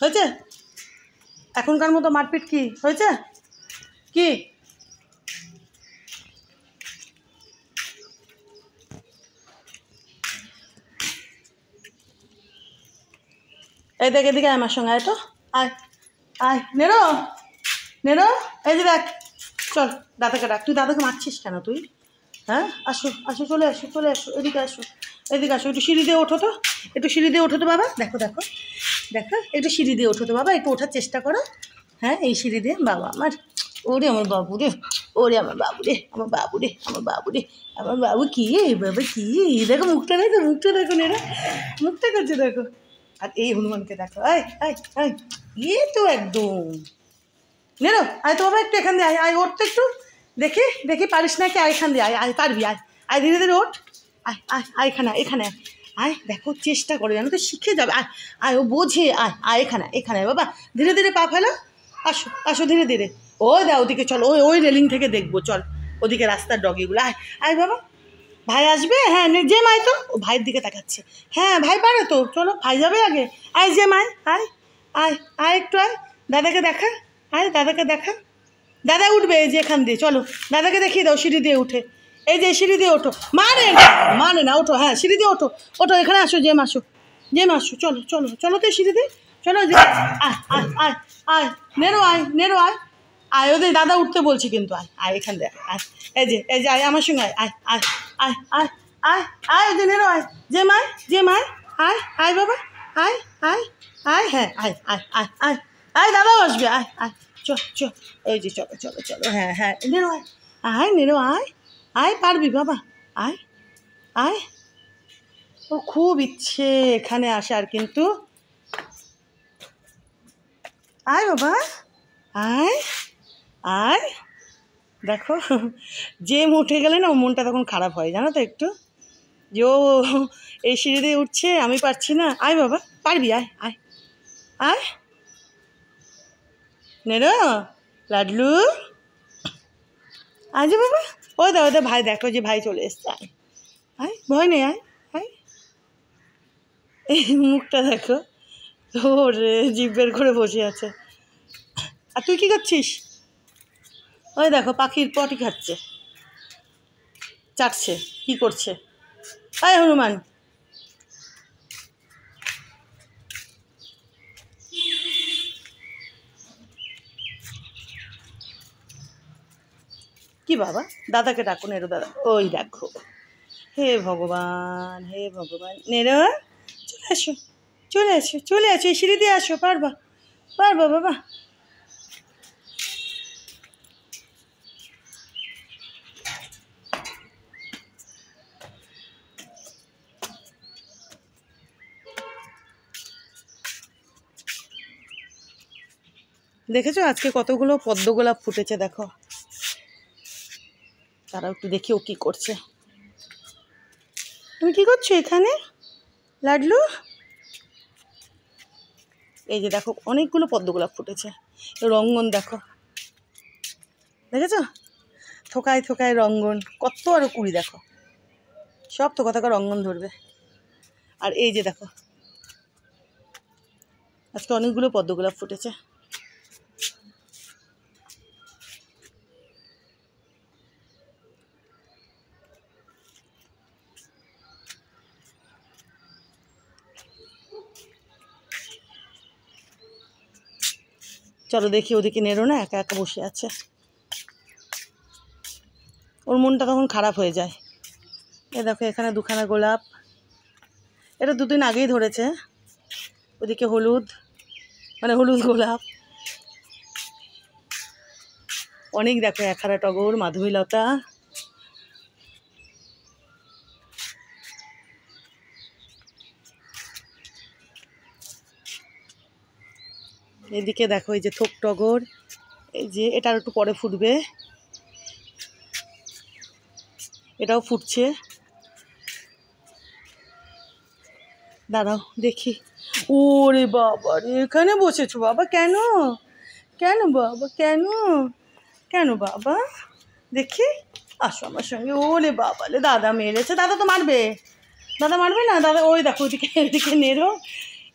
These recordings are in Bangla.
হয়েছে? এখনকার মতো মারপিট কি হয়েছে? কি এই দেখ, এদিকে আমার সঙ্গে আয় তো, আয় আয় নেরো নেরো, এই যে দেখ, চল দাদাকে ডাক। তুই দাদাকে মারছিস কেন তুই? হ্যাঁ, আসো আসো, চলে আসো চলে আসো, এদিকে আসো এদিকে আসো। একটু সিঁড়ি দিয়ে ওঠো তো, একটু সিঁড়ি দিয়ে ওঠো তো বাবা। দেখো দেখো দেখো, একটু সিঁড়ি দিয়ে ওঠো তো বাবা, একটু ওঠার চেষ্টা করো। হ্যাঁ, এই সিঁড়ি দিয়ে বাবা আমার, ওরে আমার বাবু রে, ওরে আমার বাবু রে, আমার বাবু রে, আমার বাবু রে, আমার বাবু কি বাবা কি, দেখো মুখটা দেখো, মুখটা দেখো নেরা, মুখটা করছে দেখো। আর এই হনুমানকে দেখো, আয় আয় আয়, ইয়ে তো একদম নেরো, আয় তো বাবা, একটু এখান দিয়ে আয়, আয় ওঠ তো একটু, দেখি দেখি পারিস নাকি, আয় এখান দিয়ে আয়, আয় পারবি, আয় আয় ধীরে ধীরে ওঠ, আয় আয় আয় এখানে এখানে আয়, দেখো চেষ্টা করে জানো তো, শিখে যাবে, আয় আয়, ও বোঝে, আয় আয় এখানে এখানে বাবা, ধীরে ধীরে পা ফেলো, আসো আসো ধীরে ধীরে, ওই দা ওদিকে চল, ওই ওই রেলিং থেকে দেখবো, চল ওদিকে রাস্তার ডগিগুলো, আয় আয় বাবা, ভাই আসবে, হ্যাঁ যে মাই তো, ও ভাইয়ের দিকে তাকাচ্ছে, হ্যাঁ ভাই পারে তো, চলো ভাই যাবে আগে, আয় যে মাই, আয় আয় আয় একটু আয়, দাদাকে দেখা, আয় দাদাকে দেখা, দাদা উঠবে এই যে এখান দিয়ে, চলো দাদাকে দেখিয়ে দাও সিঁড়ি দিয়ে উঠে, এই যে সিঁড়ি দিয়ে ওঠো, মানে না ওঠো, হ্যাঁ সিঁড়ি দিয়ে ওঠো, ওঠো এখানে আসো, জেম আসো, জেম আসো, চলো চলো চলো তো সিঁড়ি দিয়ে, চলো যে আয় আয় আয় আয়, নেরো আয় নেরো আয়, আয় ওদের দাদা উঠতে বলছি কিন্তু, আয় আয় এখান দিয়ে আয়, এই যে আয় আমার সঙ্গে আয় আয় আয় আয় আয় আয় আয়, ওই যে নেরো আয়, যে মায় যে মায়, আয় আয় বাবা, আয় আয় আয়, হ্যাঁ আয় আয় আয় আয় আয়, দাদাও আসবে, আয় আয় চ চ, এই যে চলো চলো চলো, হ্যাঁ হ্যাঁ নেরো আয়, আয় নেরো আয়, আয় পারবি বাবা, আয় আয়, ও খুব ইচ্ছে এখানে আসার কিন্তু, আয় বাবা আয় আয়, দেখো যে উঠে গেলে না, ও মনটা তখন খারাপ হয় জানো তো একটু, যে ও এই সিঁড়ি দিয়ে উঠছে, আমি পারছি না, আয় বাবা পারবি, আয় আয় আয় নেরো লাডলু, আয় যে বাবা, ওই দা ওদের ভাই, দেখো যে ভাই চলে এসছে, আয় আয় ভয় নেই, আয় আয়, এই মুখটা দেখো, ওর জিভ বের করে বসে আছে। আর তুই কী করছিস? ওই দেখো পাখির পটি খাচ্ছে, চাটছে, কি করছে, আয় হনুমান, কি বাবা, দাদাকে ডাকো, নেরো দাদা, ওই দেখো, হে ভগবান হে ভগবান, নেরো চলে আসো চলে আসো চলে আসো, এই সিঁড়ি দিয়ে আসো, পারবা পারবা বাবা, দেখেছো আজকে কতগুলো পদ্ম গোলাপ ফুটেছে দেখো, তারাও একটু দেখি ও কী করছে। তুমি কী করছো এখানে লাডলু? এই যে দেখো অনেকগুলো পদ্ম গোলাপ ফুটেছে, রঙ্গন দেখো, দেখেছো থোকায় থোকায় রঙ্গন, কত আরও কুড়ি দেখো, সব তো কথাকার রঙ্গন ধরবে। আর এই যে দেখো আজকে অনেকগুলো পদ্ম গোলাপ ফুটেছে, চলো দেখি, ওদিকে নেরো না, একা একা বসে আছে, ওর মনটা তখন খারাপ হয়ে যায়। এ দেখো এখানে দুখানা গোলাপ, এটা দুদিন আগেই ধরেছে, ওদিকে হলুদ, মানে হলুদ গোলাপ অনেক, দেখো একহারা টগর, মাধবীলতা, এদিকে দেখো এই যে থোক টগর, এই যে এটার একটু পরে ফুটবে, এটাও ফুটছে, দাঁড়াও দেখি, ওরে বাবা রে, এখানে বসেছো বাবা, কেন কেন বাবা, কেন কেন বাবা, দেখি আসো আমার সঙ্গে, ওরে বাবা রে, দাদা মেরেছে, দাদা তো মারবে, দাদা মারবে না? দাদা ওই দেখো ওইদিকে, এদিকে নেড়ো,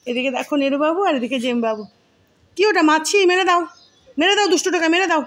এদিকে দেখো নেড়ো বাবু, আর এদিকে জেম বাবু। কি ওটা মাছি? মেরে দাও, মেরে দাও, দুষ্টু টাকা মেরে দাও।